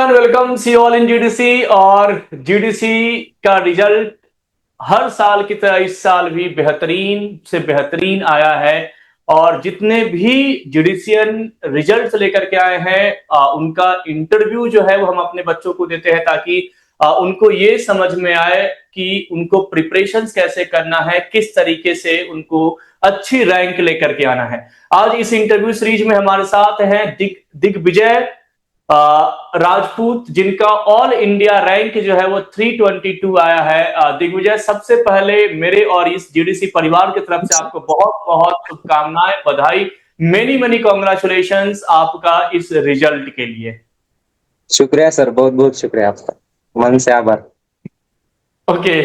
Everyone, welcome see all in GDC. और GDC का result हर साल की तरह इस साल भी बेहतरीन से बेहतरीन आया है। और जितने भी जुडिशियन रिजल्ट्स लेकर के आए हैं उनका इंटरव्यू जो है वो हम अपने बच्चों को देते हैं ताकि उनको ये समझ में आए कि उनको प्रिपरेशंस कैसे करना है, किस तरीके से उनको अच्छी रैंक लेकर के आना है। आज इस इंटरव्यू सीरीज में हमारे साथ हैं दिग्विजय राजपूत, जिनका ऑल इंडिया रैंक जो है वो 322 आया है। दिग्विजय, सबसे पहले मेरे और इस जीडीसी परिवार की तरफ से आपको बहुत बहुत शुभकामनाएं, बधाई, मेनी मेनी कॉन्ग्रेचुलेशंस आपका इस रिजल्ट के लिए। शुक्रिया सर, बहुत बहुत शुक्रिया आपका, मन से आभार। ओके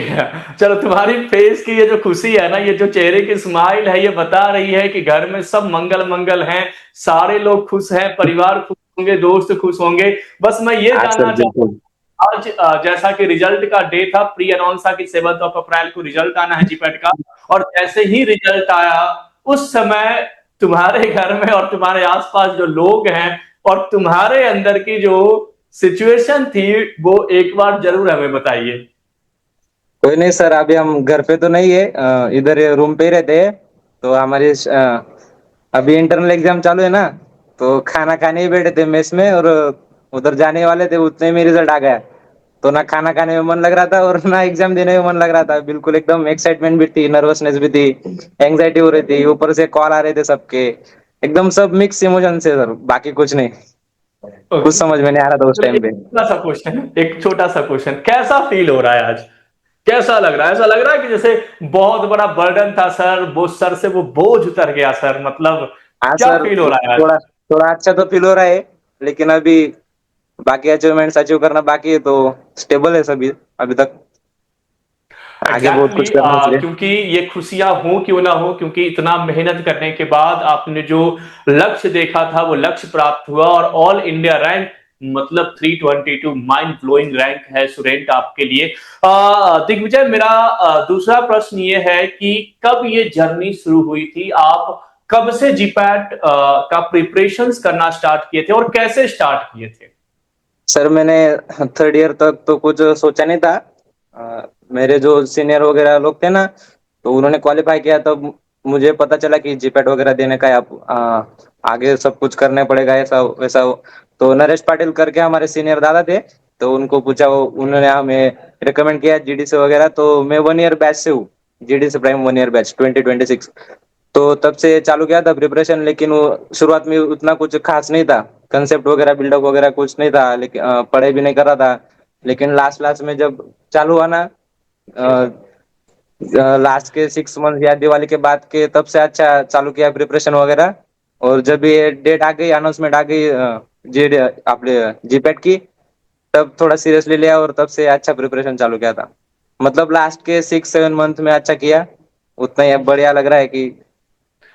चलो, तुम्हारी फेस की ये जो खुशी है ना, ये जो चेहरे की स्माइल है, ये बता रही है कि घर में सब मंगल मंगल हैं, सारे लोग खुश हैं, परिवार खुश होंगे, दोस्त खुश होंगे। बस मैं ये हाँ सर, जानना चाहता हूँ, बिल्कुल। आज जैसा कि रिजल्ट का डे था, प्री अनाउंस था कि 7 अप्रैल को रिजल्ट आना है जीपैट का। और जैसे ही रिजल्ट आया उस समय तुम्हारे घर में और तुम्हारे आसपास जो लोग हैं और तुम्हारे अंदर की जो सिचुएशन थी वो एक बार जरूर हमें बताइए। कोई नहीं सर, अभी हम घर पे तो नहीं है, इधर रूम पे ही रहते हैं। तो हमारी अभी इंटरनल एग्जाम चालू है ना, तो खाना खाने ही बैठे थे मेस में, और उधर जाने वाले थे, उतने में रिजल्ट आ गया। तो ना खाना खाने में मन लग रहा था और ना एग्जाम देने में मन लग रहा था। बिल्कुल एकदम एक्साइटमेंट भी थी, नर्वसनेस भी थी, एंग्जाइटी हो रही थी, ऊपर से कॉल आ रहे थे सबके। एकदम सब मिक्स इमोशन से सर, बाकी कुछ नहीं। कुछ समझ में नहीं आ रहा था उस चलो, टाइम पे। एक छोटा सा क्वेश्चन, कैसा फील हो रहा है आज? कैसा लग रहा है? ऐसा लग रहा है कि जैसे बहुत बड़ा बर्डन था सर, वो सर से वो बोझ उतर गया सर, मतलब हाँ क्या सर, फील हो रहा है आज? थोड़ा थोड़ा अच्छा तो फील हो रहा है, लेकिन अभी बाकी अचीवमेंट्स अचीव करना बाकी है, तो स्टेबल है सभी अभी तक। आगे बहुत एग्जैक्टली कुछ करना चाहिए। क्योंकि ये खुशियां हो क्यों ना हो, क्योंकि इतना मेहनत करने के बाद आपने जो लक्ष्य देखा था वो लक्ष्य प्राप्त हुआ। और ऑल इंडिया रैंक मतलब 322 माइंड ब्लोइंग रैंक है स्टूडेंट आपके लिए। दिग्विजय, मेरा दूसरा प्रश्न ये है कि कब ये जर्नी शुरू हुई थी? आप कब से जीपैट का प्रिपरेशंस करना स्टार्ट किए थे और कैसे स्टार्ट किए थे? सर मैंने थर्ड ईयर तक तो कुछ सोचा नहीं था। मेरे जो सीनियर वगैरह लोग थे ना, तो उन्होंने क्वालिफाई किया, तब मुझे पता चला कि जीपैट वगैरह देने का है, आप आगे सब कुछ करने पड़ेगा, ऐसा वैसा। तो नरेश पाटिल करके हमारे सीनियर दादा थे, तो उनको पूछा, वो उन्होंने हमें रिकमेंड किया जीडीसी वगैरह। तो मैं 1 ईयर बैच से हूँ, जीडीसी प्राइम 1 ईयर बैच 2026। तो तब से चालू किया था प्रिपरेशन, लेकिन वो शुरुआत में उतना कुछ खास नहीं था, कंसेप्ट वगैरह बिल्डअप वगैरह कुछ नहीं था, लेकिन पढ़ाई भी नहीं कर रहा था। लेकिन लास्ट लास्ट में जब चालू हुआ ना, लास्ट के 6 मंथ या दिवाली के बाद के, तब से अच्छा चालू किया प्रिपरेशन वगैरह। और जब ये डेट आ गई, अनाउंसमेंट आ गई जी आपने जीपेट की, तब थोड़ा सीरियसली लिया और तब से अच्छा प्रिपरेशन चालू किया था। मतलब लास्ट के 6-7 मंथ में अच्छा किया, उतना ही अब बढ़िया लग रहा है कि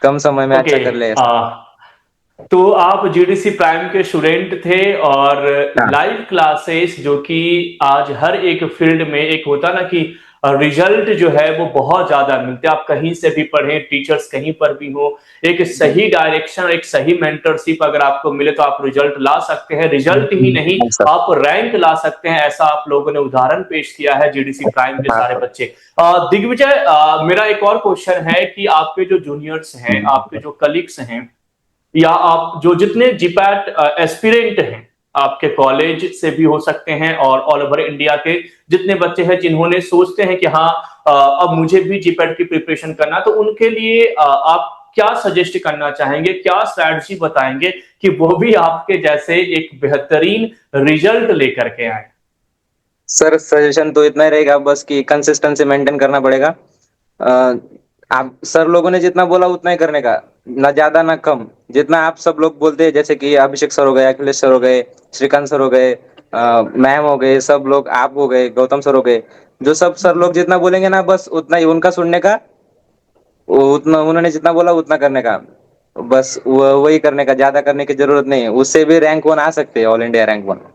कम समय में ओके, अच्छा कर ले। तो आप जीडीसी प्राइम के स्टूडेंट थे और हाँ लाइव क्लासेस जो कि आज हर एक फील्ड में एक होता ना कि रिजल्ट जो है वो बहुत ज्यादा मिलते हैं। आप कहीं से भी पढ़ें, टीचर्स कहीं पर भी हो, एक सही डायरेक्शन, एक सही मेंटरशिप अगर आपको मिले तो आप रिजल्ट ला सकते हैं। रिजल्ट ही नहीं, हाँ सर। आप रैंक ला सकते हैं। ऐसा आप लोगों ने उदाहरण पेश किया है जीडीसी प्राइम के हाँ सारे सर। बच्चे। दिग्विजय, मेरा एक और क्वेश्चन है कि आपके जो जूनियर्स हैं, आपके जो कलीग्स हैं, या आप जो जितने जीपैट एस्पिरेंट हैं, आपके कॉलेज से भी हो सकते हैं और ऑल ओवर इंडिया के जितने बच्चे हैं जिन्होंने सोचते हैं कि हाँ अब मुझे भी जीपैट की प्रिपरेशन करना, तो उनके लिए आप क्या सजेस्ट करना चाहेंगे, क्या स्ट्रैटेजी बताएंगे कि वो भी आपके जैसे एक बेहतरीन रिजल्ट लेकर के आए? सर सजेशन तो इतना ही रहेगा, बस कि कंसिस्टेंसी मेंटेन करना पड़ेगा। अ, आप सर लोगों ने जितना बोला उतना ही करने का, ना ज्यादा ना कम। जितना आप सब लोग बोलते हैं, जैसे कि अभिषेक सर हो गए, अखिलेश सर हो गए, श्रीकांत सर हो गए, मैम हो गए, सब लोग, आप हो गए, गौतम सर हो गए, जो सब सर लोग जितना बोलेंगे ना, बस उतना ही उनका सुनने का। उतना उन्होंने जितना बोला उतना करने का, बस वही करने का, ज्यादा करने की जरूरत नहीं है। उससे भी रैंक 1 आ सकते हैं, ऑल इंडिया रैंक 1।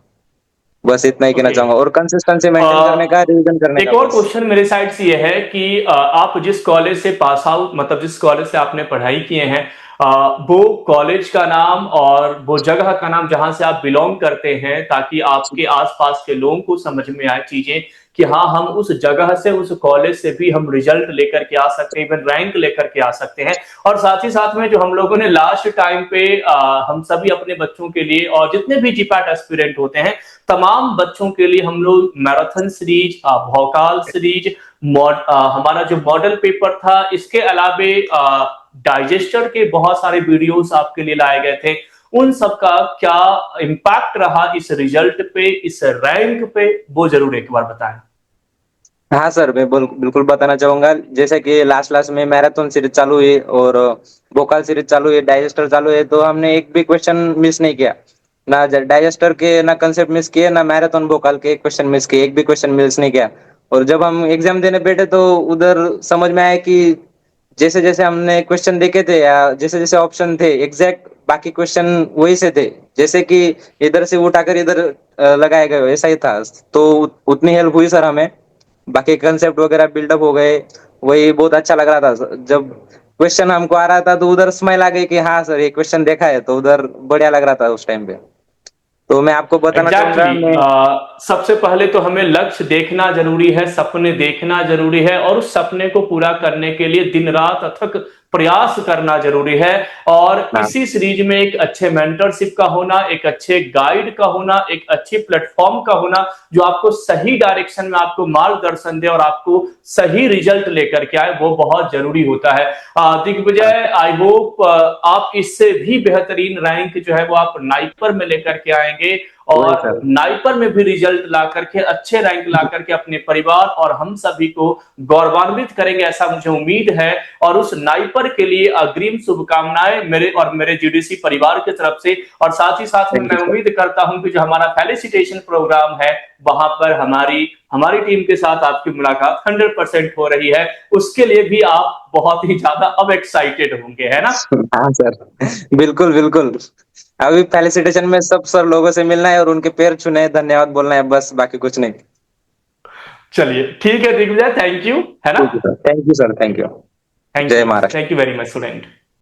बस इतना ही कहना ओके, चाहूंगा, और कंसिस्टेंसी मेंटेन करने का, रिवीजन करने एक का और बस। क्वेश्चन मेरे साइड से ये है कि आप जिस कॉलेज से पास आउट, मतलब जिस कॉलेज से आपने पढ़ाई किए हैं, वो कॉलेज का नाम और वो जगह का नाम जहां से आप बिलोंग करते हैं, ताकि आपके आसपास के लोगों को समझ में आए चीजें कि हाँ, हम उस जगह से, उस कॉलेज से भी हम रिजल्ट लेकर के आ सकते हैं, इवन रैंक लेकर के आ सकते हैं। और साथ ही साथ में जो हम लोगों ने लास्ट टाइम पे हम सभी अपने बच्चों के लिए और जितने भी जीपैट एस्पिरेंट होते हैं, तमाम बच्चों के लिए हम लोग मैराथन सीरीज, भौकाल सीरीज, हमारा जो मॉडल पेपर था, इसके अलावे डाइजेस्टर के बहुत सारे वीडियोस आपके लिए लाए गए थे। उन सब का क्या इम्पैक्ट रहा इस रिजल्ट पे, इस रैंक पे, वो जरूर एक बार बताएं। हाँ सर, मैं बिल्कुल बताना चाहूंगा। जैसे कि लास्ट लास्ट में मैराथन सीरीज चालू हुई और वोकल सीरीज चालू हुई, डाइजेस्टर चालू है, तो हमने एक भी क्वेश्चन मिस नहीं किया। ना डाइजेस्टर के ना कंसेप्ट मिस किए, ना मैराथन वोकल के क्वेश्चन मिस किए, एक भी क्वेश्चन मिस नहीं किया। और जब हम एग्जाम देने बैठे तो उधर समझ में आया कि जैसे जैसे हमने क्वेश्चन देखे थे या जैसे जैसे ऑप्शन थे, एग्जैक्ट बाकी क्वेश्चन वही से थे, जैसे कि इधर से उठाकर इधर लगाए गए हो, ऐसा ही था। तो उतनी हेल्प हुई सर हमें। बाकी कंसेप्ट वगैरह बिल्डअप हो गए, वही बहुत अच्छा लग रहा था। जब क्वेश्चन हमको आ रहा था तो उधर स्माइल आ गई कि हाँ सर, ये क्वेश्चन देखा है, तो उधर बढ़िया लग रहा था उस टाइम पे। तो मैं आपको बताना चाहूंगा, एग्जैक्टली मैं सबसे पहले तो हमें लक्ष्य देखना जरूरी है, सपने देखना जरूरी है, और उस सपने को पूरा करने के लिए दिन रात अथक प्रयास करना जरूरी है। और हाँ इसी सीरीज में एक अच्छे मेंटरशिप का होना, एक अच्छे गाइड का होना, एक अच्छे प्लेटफॉर्म का होना, जो आपको सही डायरेक्शन में आपको मार्गदर्शन दे और आपको सही रिजल्ट लेकर के आए, वो बहुत जरूरी होता है। दिग्विजय, आई होप आप इससे भी बेहतरीन रैंक जो है वो आप नाइपर में लेकर के आएंगे, वही और सर। नाइपर में भी रिजल्ट ला करके, अच्छे रैंक ला करके अपने परिवार और हम सभी को गौरवान्वित करेंगे, ऐसा मुझे उम्मीद है। और उस नाइपर के लिए अग्रिम शुभकामनाएं मेरे और मेरे जीडीसी परिवार की तरफ से। और साथ ही साथ में थैंक यू मैं सर। उम्मीद करता हूं कि जो हमारा फेलिसिटेशन प्रोग्राम है, वहां पर हमारी हमारी टीम के साथ आपकी मुलाकात 100% हो रही है, उसके लिए भी आप बहुत ही ज्यादा अब एक्साइटेड होंगे, है ना? हाँ सर, बिल्कुल बिल्कुल। अभी फेलिसिटेशन में सब सर लोगों से मिलना है और उनके पैर छूने हैं, धन्यवाद बोलना है, बस बाकी कुछ नहीं। चलिए ठीक है दिग्विजय, थैंक यू, है ना? ठीक है sir, thank you sir, thank you. Thank जय you, Maharashtra. Thank you very much student.